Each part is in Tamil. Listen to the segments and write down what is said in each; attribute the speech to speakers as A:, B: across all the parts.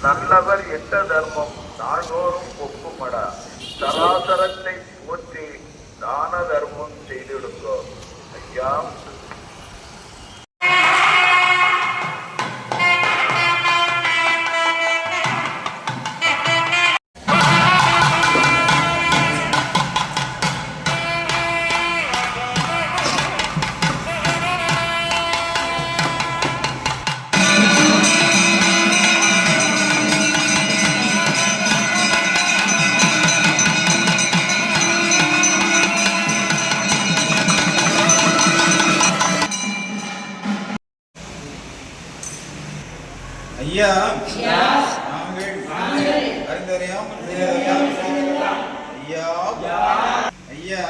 A: நல்லவர் எட்ட தர்மம் நாள்தோறும் ஒப்புமடா. சராசரத்தை போற்றி தான தர்மம் செய்திடுங்கோ. ஐயா
B: ஐயா நாங்கள் அறிந்தறியாமல் ஐயா ஐயா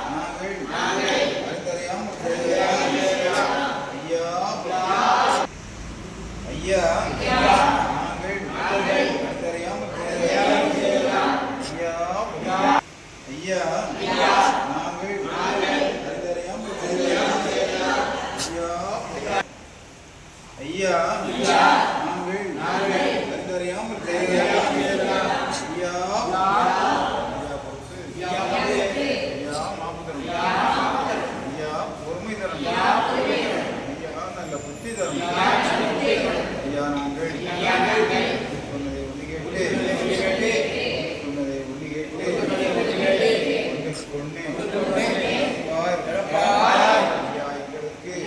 B: நாங்கள் அறிந்தறியாமல் ஐயா ஐயா நாங்கள் அறிந்தறியாமல் ஐயா ஐயா நாங்கள் அறிந்தறியாமல் ஐயா நாங்கள் அறிந்தறியாமல் ஐயா ஐயா பொறுமை தரம் ஐயா நல்ல புத்தி தரம் ஐயா நாங்கள் சொன்னதை ஒளி கேட்டு சொன்னதை ஒளி கேட்டு கொண்டு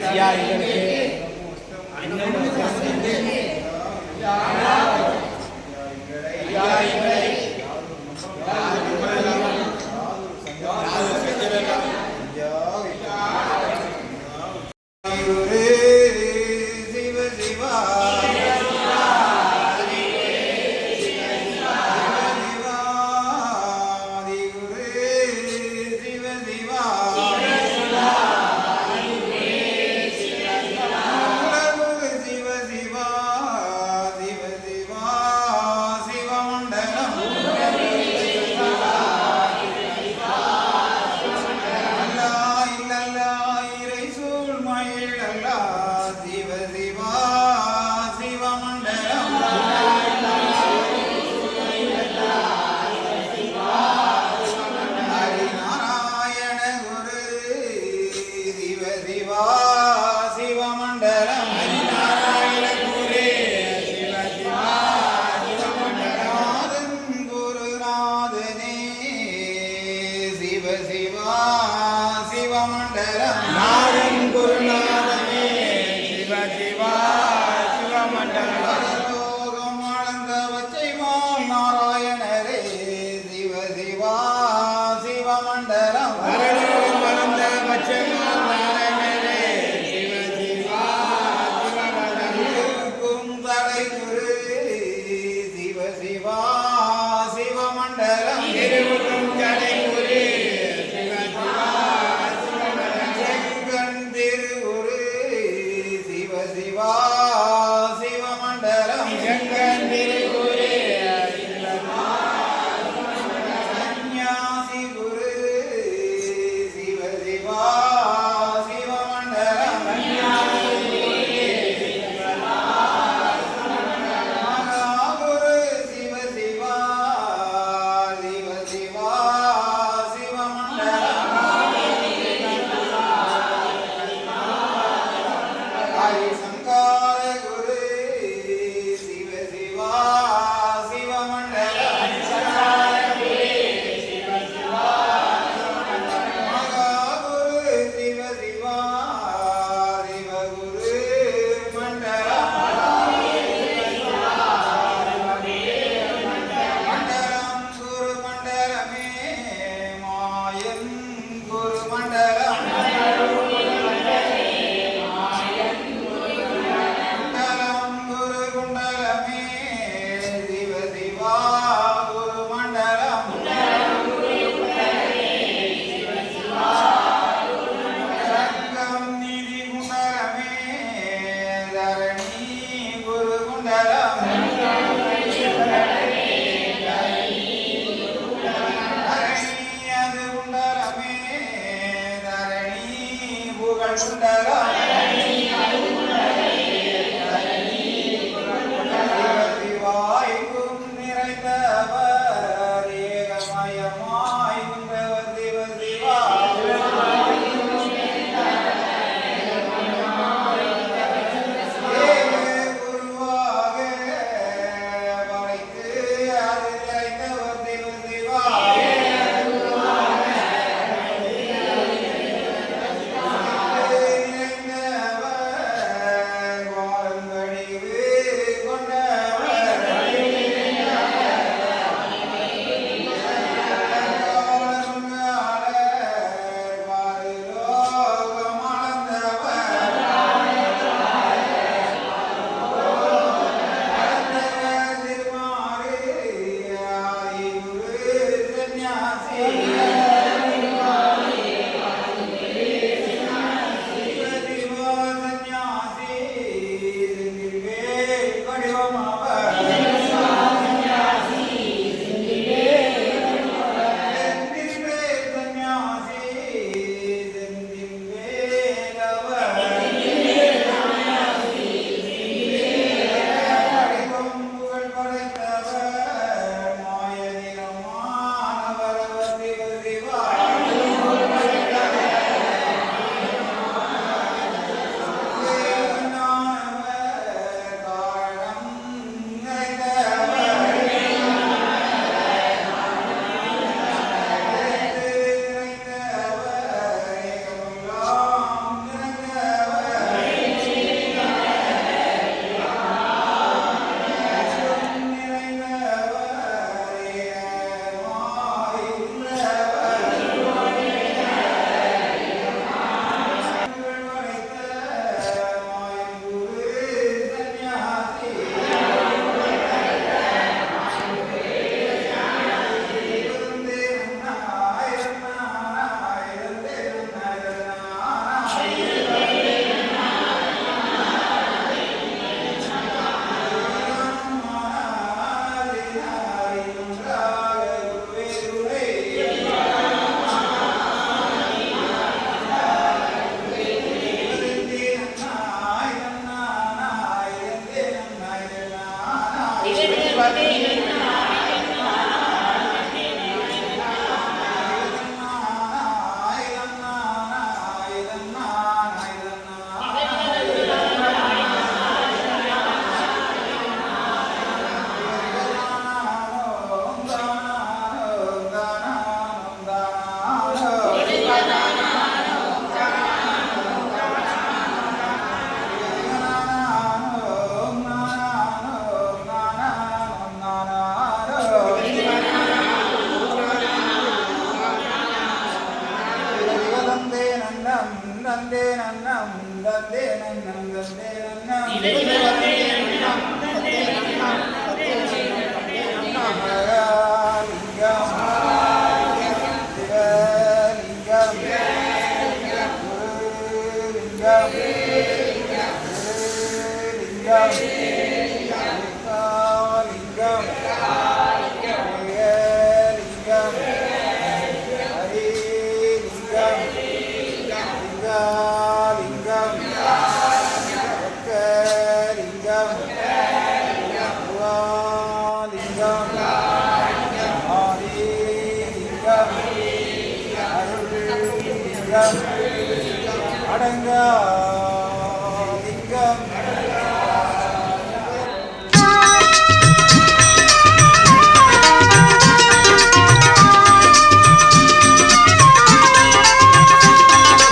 B: ஐயா எங்களுக்கு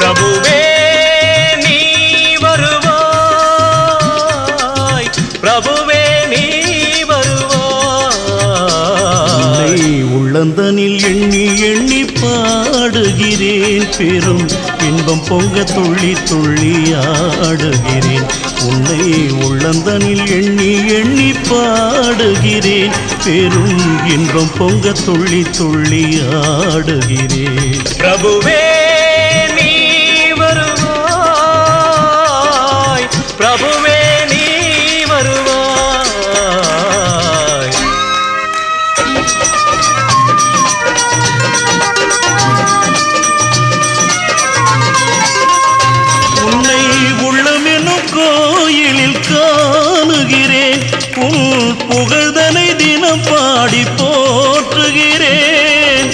C: பிரபுவே நீ வருவாய், பிரபுவே நீ வருவாய். உள்ளந்தனில் எண்ணி எண்ணி பாடுகிறேன், பெரும் இன்பம் பொங்க துள்ளி துள்ளி ஆடுகிறேன். உன்னை உள்ளந்தனில் எண்ணி எண்ணி பாடுகிறேன், பெரும் இன்பம் பொங்க துள்ளி துள்ளி ஆடுகிறேன். பிரபுவே பிரபுவே நீ வருவாய். உன்னை உள்ளமெனும் கோயிலில் காணுகிறேன், உன் புகழ்தனை தினம் பாடி போற்றுகிறேன்.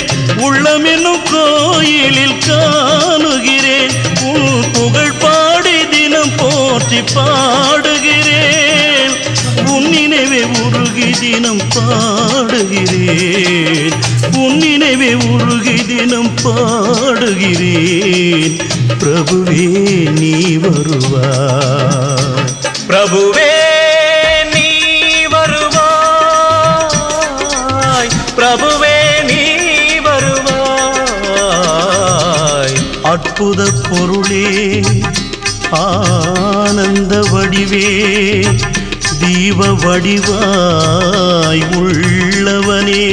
C: உள்ளமெனும் கோயிலில் காணுகிறேன், உன் புகழ் பாடி தினம் போற்றி பாடுகிறேன். உன் நினைவே உருகி தினம் பாடுகிறேன், உன் நினைவே உருகி தினம் பாடுகிறேன். பிரபுவே நீ வருவாய், பிரபுவே நீ வருவாய், பிரபுவே நீ வருவாய். அற்புத பொருளே, ஆனந்த வடிவே, தீப வடிவாய் உள்ளவனே,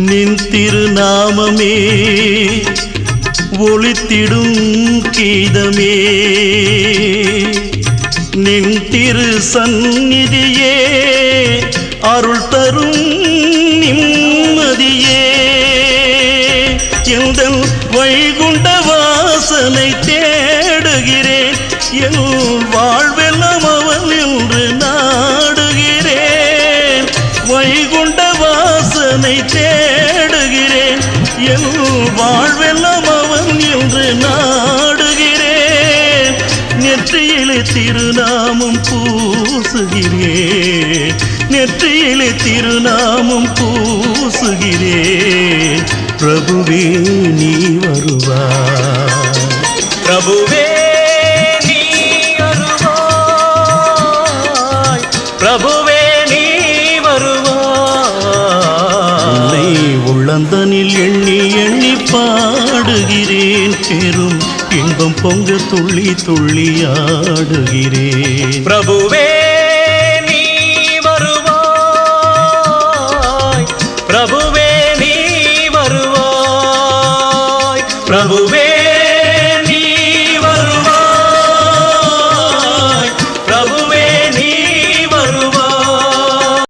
C: நின் திருநாமமே ஒளித்திடும் கீதமே, நின் திரு சந்நிதியே அருள் தரும் நிம்மதியே. எந்தன் வைகுண்ட வாசனை தேடுகிறேன், என் வாழ்வெல்லாம் அவன் என்று நாடுகிறேன். வைகுண்ட வாசனை தேடுகிறேன், என் வாழ்வெல்லாம் அவன் என்று நாடுகிறேன். நெற்றியிலே திருநாமம் பூசுகிறேன், நெற்றியிலே திருநாமம் பூசுகிறேன். பிரபுவே நீ வருவாய், பிரபுவே நீ வருவாய், பிரபுவே நீ வருவாய். உன்னை உள்ளந்தனில் எண்ணி எண்ணி பாடுகிறேன், பெரும் இன்பம் பொங்க துள்ளி துள்ளி ஆடுகிறேன். பிரபுவே நீ வருவாய், பிரபுவே நீ வருவாய், பிரபுவே